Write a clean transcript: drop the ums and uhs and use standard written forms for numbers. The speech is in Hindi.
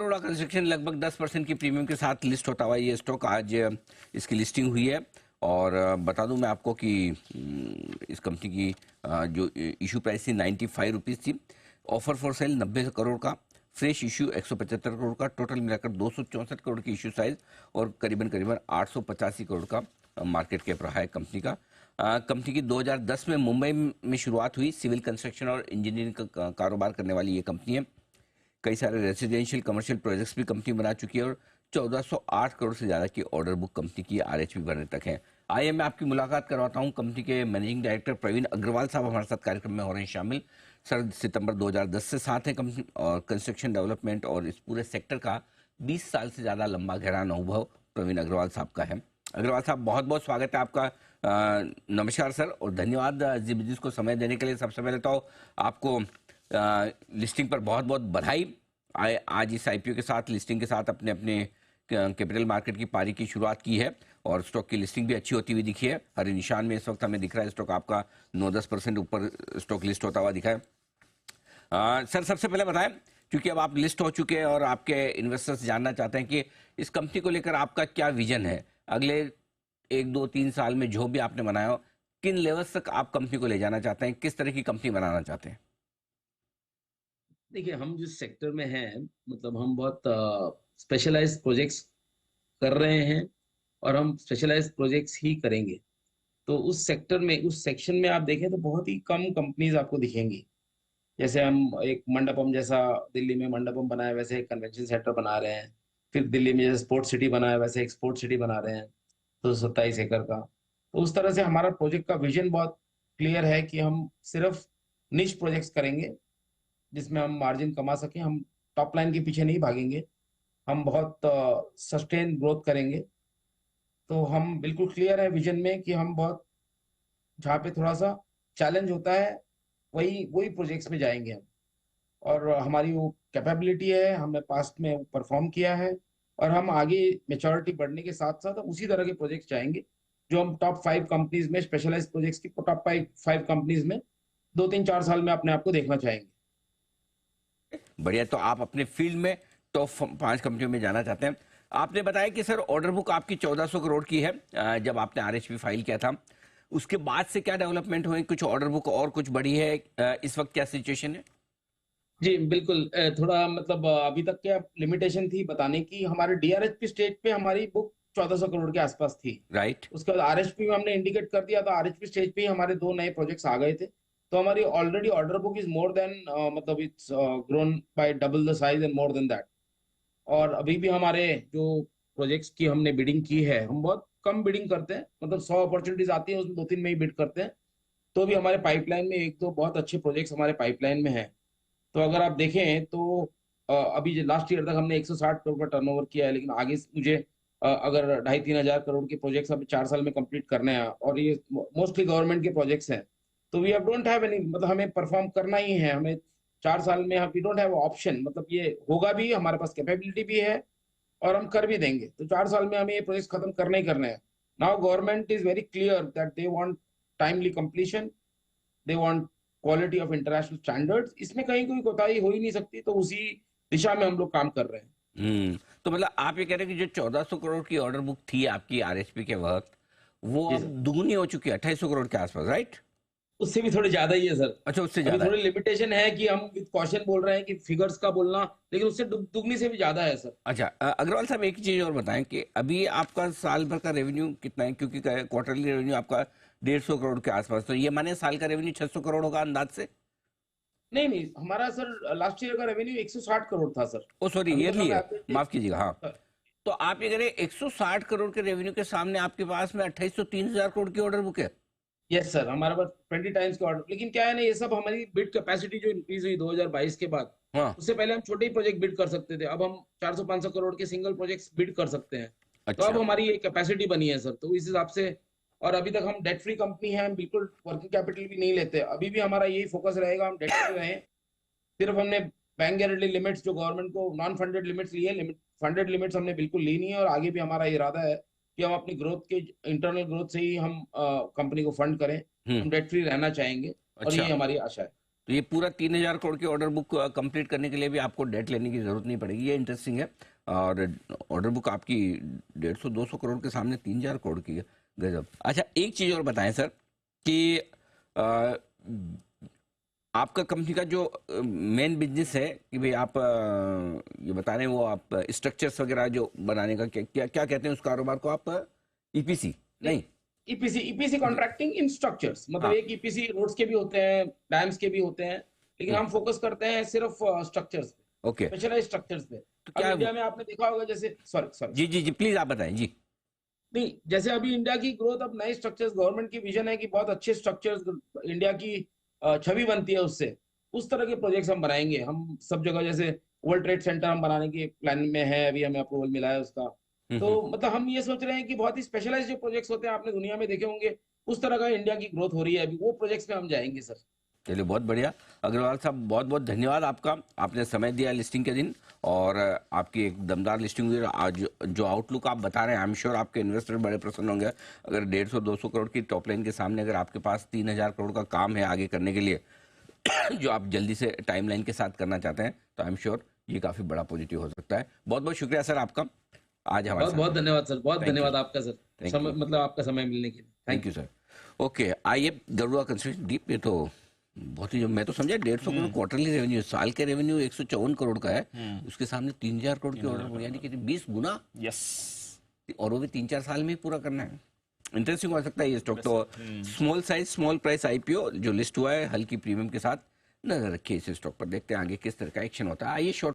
अरोड़ा कंस्ट्रक्शन लगभग 10% की प्रीमियम के साथ लिस्ट होता हुआ ये स्टॉक आज इसकी लिस्टिंग हुई है। और बता दूं मैं आपको कि इस कंपनी की जो इशू प्राइस थी 95 रुपीज़ थी। ऑफर फॉर सेल 90 करोड़ का, फ्रेश इशू 175 करोड़ का, टोटल मिलाकर 264 करोड़ की इशू साइज और करीबन करीबन 885 करोड़ का मार्केट कैप रहा है कंपनी का। कंपनी की 2010 में मुंबई में शुरुआत हुई। सिविल कंस्ट्रक्शन और इंजीनियरिंग का कारोबार करने वाली ये कंपनी है। कई सारे रेजिडेंशियल कमर्शियल प्रोजेक्ट्स भी कंपनी बना चुकी है और 1408 करोड़ से ज़्यादा की ऑर्डर बुक कंपनी की आरएचपी बनने तक है। आइए मैं आपकी मुलाकात करवाता हूं कंपनी के मैनेजिंग डायरेक्टर प्रवीण अग्रवाल साहब हमारे साथ कार्यक्रम में हो रहे हैं शामिल। सर, सितंबर 2010 से साथ है कंपनी और कंस्ट्रक्शन डेवलपमेंट और इस पूरे सेक्टर का 20 साल से ज़्यादा लंबा गहरा अनुभव प्रवीण अग्रवाल साहब का है। अग्रवाल साहब, बहुत बहुत स्वागत है आपका। नमस्कार सर, और धन्यवाद जी बिजनेस को समय देने के लिए। सबसे पहले तो आपको लिस्टिंग पर बहुत बहुत बधाई। आज इस आईपीओ के साथ, लिस्टिंग के साथ अपने अपने कैपिटल मार्केट की पारी की शुरुआत की है और स्टॉक की लिस्टिंग भी अच्छी होती हुई दिखी है। हरे निशान में इस वक्त हमें दिख रहा है स्टॉक आपका 9-10% ऊपर स्टॉक लिस्ट होता हुआ दिखा है। सर, सबसे पहले बताएं, क्योंकि अब आप लिस्ट हो चुके हैं और आपके इन्वेस्टर्स जानना चाहते हैं कि इस कंपनी को लेकर आपका क्या विजन है अगले 1-2-3 साल में। जो भी आपने बनाया हो, किन लेवल्स तक आप कंपनी को ले जाना चाहते हैं, किस तरह की कंपनी बनाना चाहते हैं? देखिए, हम जिस सेक्टर में हैं, मतलब हम बहुत स्पेशलाइज्ड प्रोजेक्ट्स कर रहे हैं और हम स्पेशलाइज्ड प्रोजेक्ट्स ही करेंगे। तो उस सेक्टर में, उस सेक्शन में आप देखें तो बहुत ही कम कंपनीज आपको दिखेंगी। जैसे हम एक मंडपम जैसा, दिल्ली में मंडपम बनाया वैसे एक कन्वेंशन सेंटर बना रहे हैं। फिर दिल्ली में जैसे स्पोर्ट्स सिटी बनाया वैसे एक स्पोर्ट्स सिटी बना रहे हैं, तो 27 एकड़ का। तो उस तरह से हमारा प्रोजेक्ट का विजन बहुत क्लियर है कि हम सिर्फ निश प्रोजेक्ट्स करेंगे जिसमें हम मार्जिन कमा सकें। हम टॉप लाइन के पीछे नहीं भागेंगे, हम बहुत सस्टेन ग्रोथ करेंगे। तो हम बिल्कुल क्लियर है विजन में कि हम बहुत, जहाँ पे थोड़ा सा चैलेंज होता है वही वही प्रोजेक्ट्स में जाएंगे हम। और हमारी वो कैपेबिलिटी है, हमने पास्ट में परफॉर्म किया है और हम आगे मेच्योरिटी बढ़ने के साथ साथ उसी तरह के प्रोजेक्ट्स चाहेंगे जो हम टॉप 5 कंपनीज में, स्पेशलाइज्ड प्रोजेक्ट्स की टॉप 5 कंपनीज में 2-3-4 साल में अपने आप को देखना चाहेंगे। बढ़िया, तो आप अपने फील्ड में टॉप 5 कंपनियों में जाना चाहते हैं। आपने बताया कि सर ऑर्डर बुक आपकी 1400 करोड़ की है जब आपने आरएचपी फाइल किया था। उसके बाद से क्या डेवलपमेंट हुए? कुछ ऑर्डर बुक और कुछ बढ़ी है? इस वक्त क्या सिचुएशन है? जी बिल्कुल, थोड़ा मतलब अभी तक क्या लिमिटेशन थी बताने की। हमारे डीआरएचपी स्टेज पे हमारी बुक 1400 करोड़ के आसपास थी। राइट। उसके बाद आरएचपी में हमने इंडिकेट कर दिया, तो आरएचपी स्टेज पे ही हमारे 2 नए प्रोजेक्ट्स आ गए थे। तो हमारी already order book is more than, मतलब it's grown by double the size and more than that. और अभी भी हमारे जो प्रोजेक्ट्स की हमने बिडिंग की है, हम बहुत कम बिडिंग करते हैं, मतलब 100 अपॉर्चुनिटीज आती है उसमें 2-3 में ही बिड करते हैं। तो भी हमारे पाइपलाइन में 1-2 बहुत अच्छे प्रोजेक्ट्स हमारे पाइपलाइन में हैं। तो अगर आप देखें तो अभी जो लास्ट ईयर तक हमने 160 करोड़ का टर्नओवर किया है, लेकिन आगे मुझे अगर 2,500-3,000 करोड़ के प्रोजेक्ट्स अभी 4 साल में कंप्लीट करने हैं और ये मोस्टली गवर्नमेंट के प्रोजेक्ट्स हैं, तो वी डोंट हैव एनी, मतलब हमें परफॉर्म करना ही है। हमें 4 साल में वी डोंट हैव ऑप्शन, मतलब ये होगा भी, हमारे पास कैपेबिलिटी भी है और हम कर भी देंगे। तो 4 साल में हमें ये प्रोजेक्ट खत्म करने ही करने हैं। Now government is very clear that they want timely completion, they want quality of international standards. इसमें कहीं कोई कोताही हो ही नहीं सकती, तो उसी दिशा में हम लोग काम कर रहे हैं। तो मतलब आप ये कह रहे हैं कि जो 1400 करोड़ की ऑर्डर बुक थी आपकी आरएचपी के वक्त, वो जी अब सर, दुगनी हो चुकी है 2800 करोड़ के आसपास, राइट? उससे भी थोड़ी ज्यादा ही है सर। अच्छा, उससे अभी ज्यादा है। थोड़ी लिमिटेशन है कि हम विद कॉशन बोल रहे हैं कि फिगर्स का बोलना, लेकिन उससे दुगनी से भी ज्यादा है सर। अच्छा, अग्रवाल साहब, एक चीज और बताएं कि अभी आपका साल भर का रेवेन्यू कितना है? क्योंकि क्वार्टरली रेवेन्यू आपका 150 करोड़ के आसपास, तो ये माने साल का रेवेन्यू 600 करोड़ होगा अंदाज से। नहीं नहीं, हमारा सर लास्ट ईयर का रेवेन्यू 160 करोड़ था सर। ओ सॉरी, अभी तक ईयरली हम है, एवरेज। माफ कीजिएगा। हाँ, तो आप ये कह रहे हैं 160 करोड़ के रेवेन्यू के सामने आपके पास में 2803 हजार करोड़ की ऑर्डर बुक है। यस सर, हमारे पास 20 टाइम्स के ऑर्डर। लेकिन क्या है ना, ये सब हमारी बिड कैपेसिटी जो इंक्रीज हुई 2022 के बाद, हाँ। उससे पहले हम छोटे ही प्रोजेक्ट बिड कर सकते थे, अब हम 400-500 करोड़ के सिंगल प्रोजेक्ट्स बिड कर सकते हैं। तो अब अच्छा। हमारी ये कैपेसिटी बनी है सर, तो इस हिसाब से। और अभी तक हम डेट फ्री कंपनी है, हम बिल्कुल वर्किंग कैपिटल भी नहीं लेते। अभी भी हमारा यही फोकस रहेगा, हम डेट फ्री रहें। सिर्फ हमने बैंक गारंटी लिमिट्स जो गवर्नमेंट को नॉन फंडेड लिमिट्स ली है, लिमिट फंडेड लिमिट्स हमने बिल्कुल ली नहीं है। और आगे भी हमारा इरादा है कि हम अपनी ग्रोथ के, इंटरनल ग्रोथ से ही हम कंपनी को फंड करें। हम्म। हम डेट फ्री रहना चाहेंगे और अच्छा, ये हमारी आशा है। तो ये पूरा 3,000 करोड़ की ऑर्डर बुक कंप्लीट करने के लिए भी आपको डेट लेने की जरूरत नहीं पड़ेगी, ये इंटरेस्टिंग है। और ऑर्डर बुक आपकी 150-200 करोड़ के सामने 3,000 करोड़ की है, गजब। अच्छा, एक चीज और बताएं सर कि अ, आपका कंपनी का जो मेन बिजनेस है कि भाई आप ये बता रहे हैं वो आप स्ट्रक्चर्स वगैरह जो बनाने का क्या क्या क्या कहते हैं उस कारोबार को आप? ईपीसी नहीं? ईपीसी ईपीसी कॉन्ट्रैक्टिंग इन स्ट्रक्चर्स, मतलब हाँ। एक ईपीसी रोड्स के भी होते हैं, डैम्स के भी होते हैं, लेकिन हम फोकस करते हैं सिर्फ स्ट्रक्चर्स पे, ओके। स्पेशलाइज स्ट्रक्चर्स पे। तो अब क्या? इंडिया में आपने देखा होगा, जैसे सॉरी सॉरी जी जी जी, प्लीज आप बताएं जी। नहीं, जैसे अभी इंडिया की ग्रोथ, अब नए स्ट्रक्चर्स, गवर्नमेंट की विजन है कि बहुत अच्छे स्ट्रक्चर्स इंडिया की छवि बनती है उससे, उस तरह के प्रोजेक्ट्स हम बनाएंगे। हम सब जगह, जैसे वर्ल्ड ट्रेड सेंटर हम बनाने के प्लान में है, अभी हमें अप्रूवल मिला है उसका। तो हम्म। मतलब हम ये सोच रहे हैं कि बहुत ही स्पेशलाइज्ड जो प्रोजेक्ट्स होते हैं, आपने दुनिया में देखे होंगे, उस तरह का इंडिया की ग्रोथ हो रही है अभी, वो प्रोजेक्ट्स में हम जाएंगे सर। चलिए, बहुत बढ़िया। अग्रवाल साहब, बहुत बहुत धन्यवाद आपका, आपने समय दिया लिस्टिंग के दिन, और आपकी एक दमदार लिस्टिंग हुई। आज जो आउटलुक आप बता रहे हैं, आई एम श्योर आपके इन्वेस्टर बड़े प्रसन्न होंगे। अगर 150-200 करोड़ की टॉप लाइन के सामने अगर आपके पास 3,000 करोड़ का काम है आगे करने के लिए जो आप जल्दी से टाइमलाइन के साथ करना चाहते हैं, तो आई एम श्योर ये काफी बड़ा पॉजिटिव हो सकता है। बहुत बहुत शुक्रिया सर आपका आज हमारे बहुत साथ बहुत में। धन्यवाद सर, बहुत थैंक यू। धन्यवाद आपका सर, थैंक समय यू। मतलब आपका समय मिलने के लिए, thank thank you you. Sir. Okay, आइए गरुड़ा कंस्ट्रक्शन डीप। ये तो बहुत ही, मैं तो समझा 150 करोड़ क्वार्टरली रेवेन्यू, साल के रेवेन्यू 154 करोड़ का है, उसके सामने 3,000 करोड़ की ऑर्डर, यानी कि 20 गुना, यस। और वो भी 3-4 साल में ही पूरा करना है। इंटरेस्टिंग हो सकता है ये स्टॉक। तो small size small price IPO जो लिस्ट हुआ है हल्की प्रीमियम के साथ, नजर रखिए इस स्टॉक पर, देखते हैं आगे किस तरह का एक्शन होता है। आइए शॉर्ट